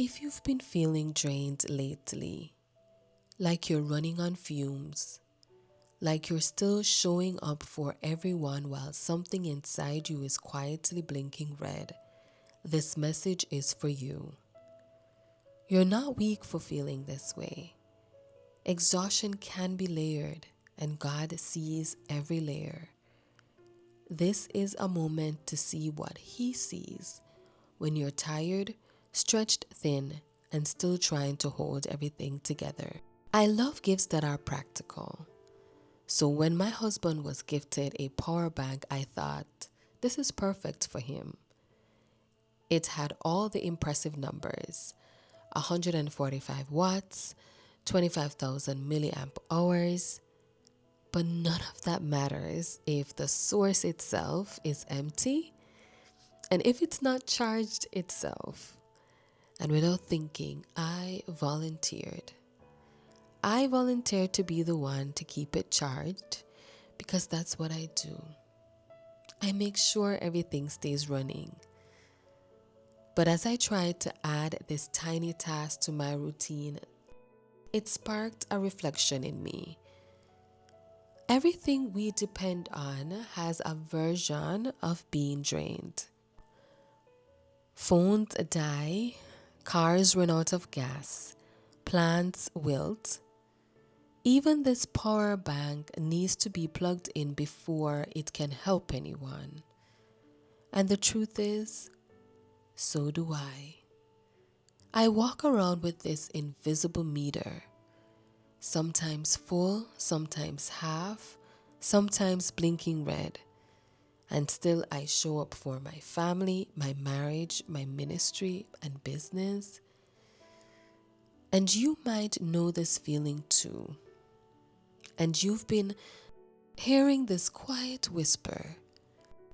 If you've been feeling drained lately, like you're running on fumes, like you're still showing up for everyone while something inside you is quietly blinking red, this message is for you. You're not weak for feeling this way. Exhaustion can be layered, and God sees every layer. This is a moment to see what He sees when you're tired, stretched thin, and still trying to hold everything together. I love gifts that are practical. So when my husband was gifted a power bank, I thought, this is perfect for him. It had all the impressive numbers: 145 watts, 25,000 milliamp hours. But none of that matters if the source itself is empty and if it's not charged itself. And without thinking, I volunteered. I volunteered to be the one to keep it charged because that's what I do. I make sure everything stays running. But as I tried to add this tiny task to my routine, it sparked a reflection in me. Everything we depend on has a version of being drained. Phones die, cars run out of gas, plants wilt. Even this power bank needs to be plugged in before it can help anyone. And the truth is, so do I. I walk around with this invisible meter, sometimes full, sometimes half, sometimes blinking red. And still I show up for my family, my marriage, my ministry, and business. And you might know this feeling too. And you've been hearing this quiet whisper,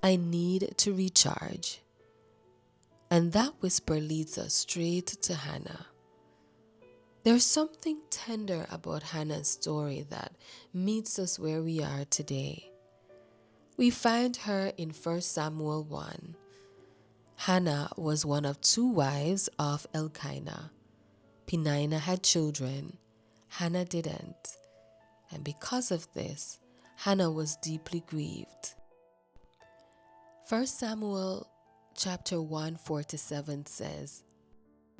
I need to recharge. And that whisper leads us straight to Hannah. There's something tender about Hannah's story that meets us where we are today. We find her in 1 Samuel 1. Hannah was one of 2 wives of Elkanah. Peninnah had children, Hannah didn't. And because of this, Hannah was deeply grieved. 1 Samuel chapter 1, 4-7 says,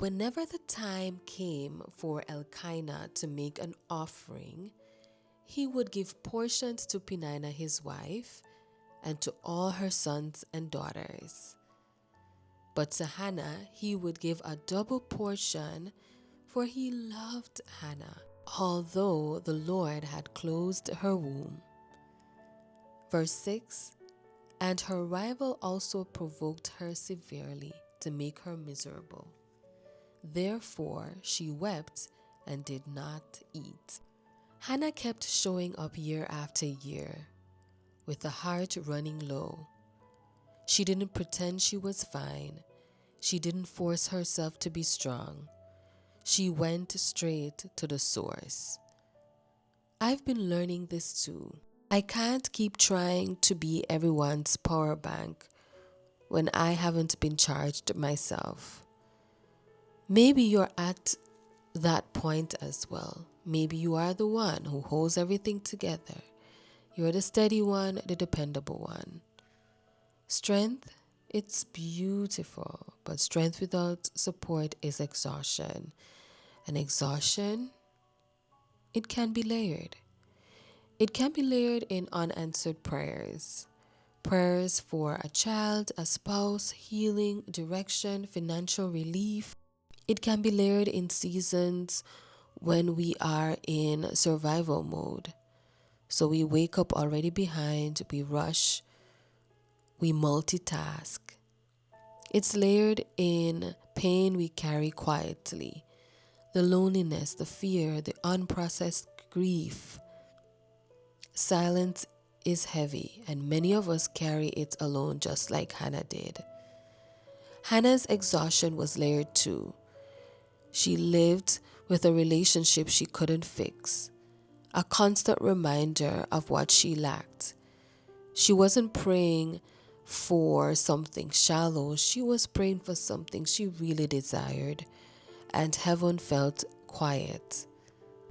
whenever the time came for Elkanah to make an offering, he would give portions to Peninnah his wife and to all her sons and daughters. But to Hannah he would give a double portion, for he loved Hannah, although the Lord had closed her womb. Verse 6, and her rival also provoked her severely to make her miserable. Therefore she wept and did not eat. Hannah kept showing up year after year, with the heart running low. She didn't pretend she was fine. She didn't force herself to be strong. She went straight to the source. I've been learning this too. I can't keep trying to be everyone's power bank when I haven't been charged myself. Maybe you're at that point as well. Maybe you are the one who holds everything together. You're the steady one, the dependable one. Strength, it's beautiful, but strength without support is exhaustion. And exhaustion, it can be layered. It can be layered in unanswered prayers. Prayers for a child, a spouse, healing, direction, financial relief. It can be layered in seasons when we are in survival mode. So we wake up already behind, we rush, we multitask. It's layered in pain we carry quietly, the loneliness, the fear, the unprocessed grief. Silence is heavy, and many of us carry it alone just like Hannah did. Hannah's exhaustion was layered too. She lived with a relationship she couldn't fix, a constant reminder of what she lacked. She wasn't praying for something shallow. She was praying for something she really desired. and heaven felt quiet.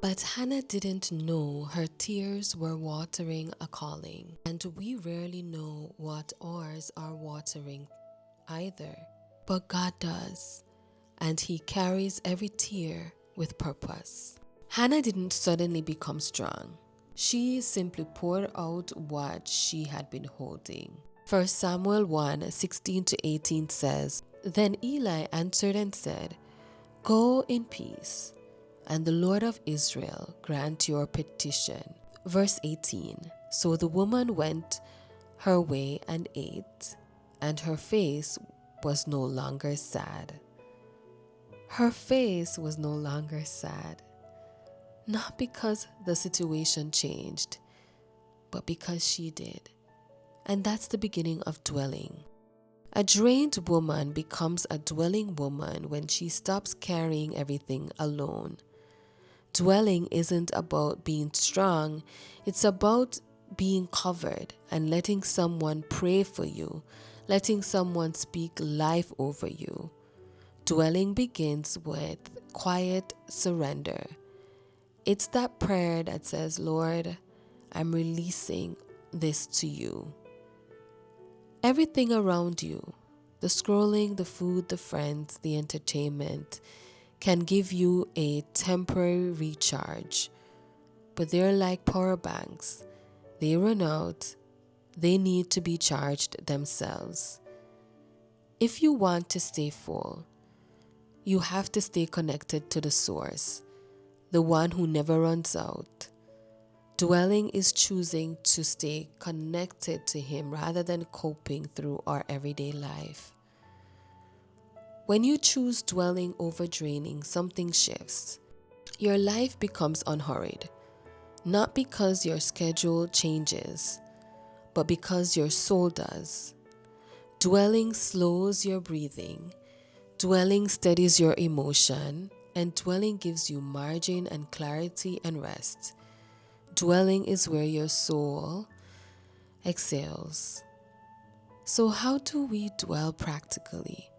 But Hannah didn't know her tears were watering a calling, and we rarely know what ours are watering either. But God does, and He carries every tear with purpose. Hannah didn't suddenly become strong. She simply poured out what she had been holding. 1 Samuel 1:16-18 says, Then Eli answered and said, Go in peace, and the Lord of Israel grant your petition. Verse 18, So the woman went her way and ate, and her face was no longer sad. Her face was no longer sad. Not because the situation changed, but because she did. And that's the beginning of dwelling. A drained woman becomes a dwelling woman when she stops carrying everything alone. Dwelling isn't about being strong, it's about being covered and letting someone pray for you, letting someone speak life over you. Dwelling begins with quiet surrender. It's that prayer that says, Lord, I'm releasing this to you. Everything around you, the scrolling, the food, the friends, the entertainment, can give you a temporary recharge. But they're like power banks. They run out. They need to be charged themselves. If you want to stay full, you have to stay connected to the source, the one who never runs out. Dwelling is choosing to stay connected to Him rather than coping through our everyday life. When you choose dwelling over draining, something shifts. Your life becomes unhurried, not because your schedule changes, but because your soul does. Dwelling slows your breathing. Dwelling steadies your emotion, and dwelling gives you margin and clarity and rest. Dwelling is where your soul exhales. So how do we dwell practically?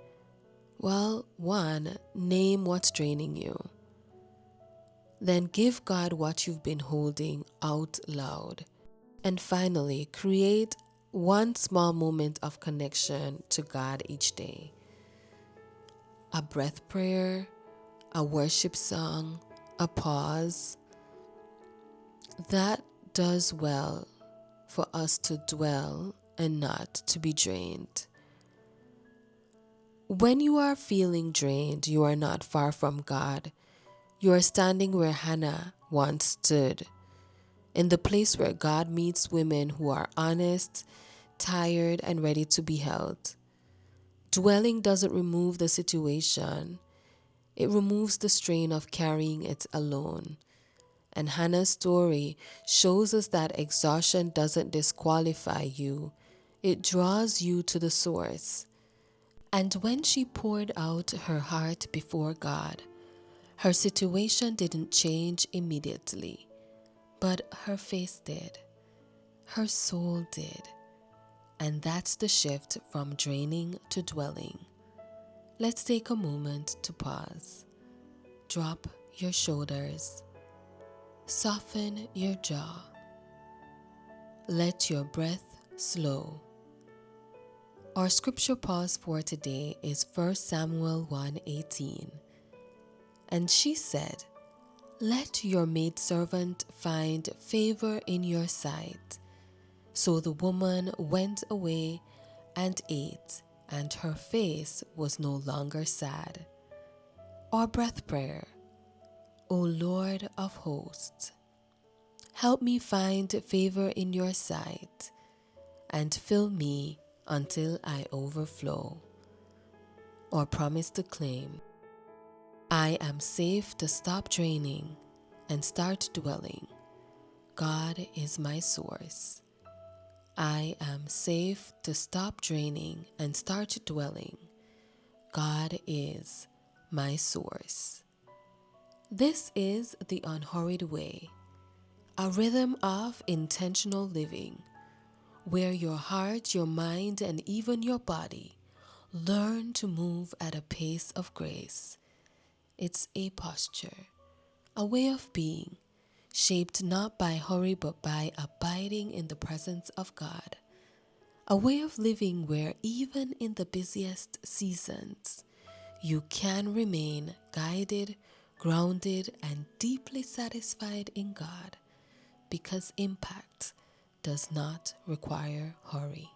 Well, 1, name what's draining you. Then give God what you've been holding out loud. And finally, create one small moment of connection to God each day. A breath prayer, a worship song, a pause. That does well for us to dwell and not to be drained. When you are feeling drained, you are not far from God. You are standing where Hannah once stood, in the place where God meets women who are honest, tired, and ready to be held. Dwelling doesn't remove the situation. It removes the strain of carrying it alone. And Hannah's story shows us that exhaustion doesn't disqualify you. It draws you to the source. And when she poured out her heart before God, her situation didn't change immediately, but her face did. Her soul did. And that's the shift from draining to dwelling. Let's take a moment to pause. Drop your shoulders. Soften your jaw. Let your breath slow. Our scripture pause for today is 1 Samuel 1:18. And she said, Let your maidservant find favor in your sight. So the woman went away and ate, and her face was no longer sad. Our breath prayer. O Lord of hosts, help me find favor in your sight, and fill me until I overflow. Or promise to claim, I am safe to stop draining and start dwelling. God is my source. I am safe to stop draining and start dwelling. God is my source. This is the Unhurried Way, a rhythm of intentional living, where your heart, your mind, and even your body learn to move at a pace of grace. It's a posture, a way of being, shaped not by hurry but by abiding in the presence of God. A way of living where even in the busiest seasons, you can remain guided, grounded, and deeply satisfied in God because impact does not require hurry.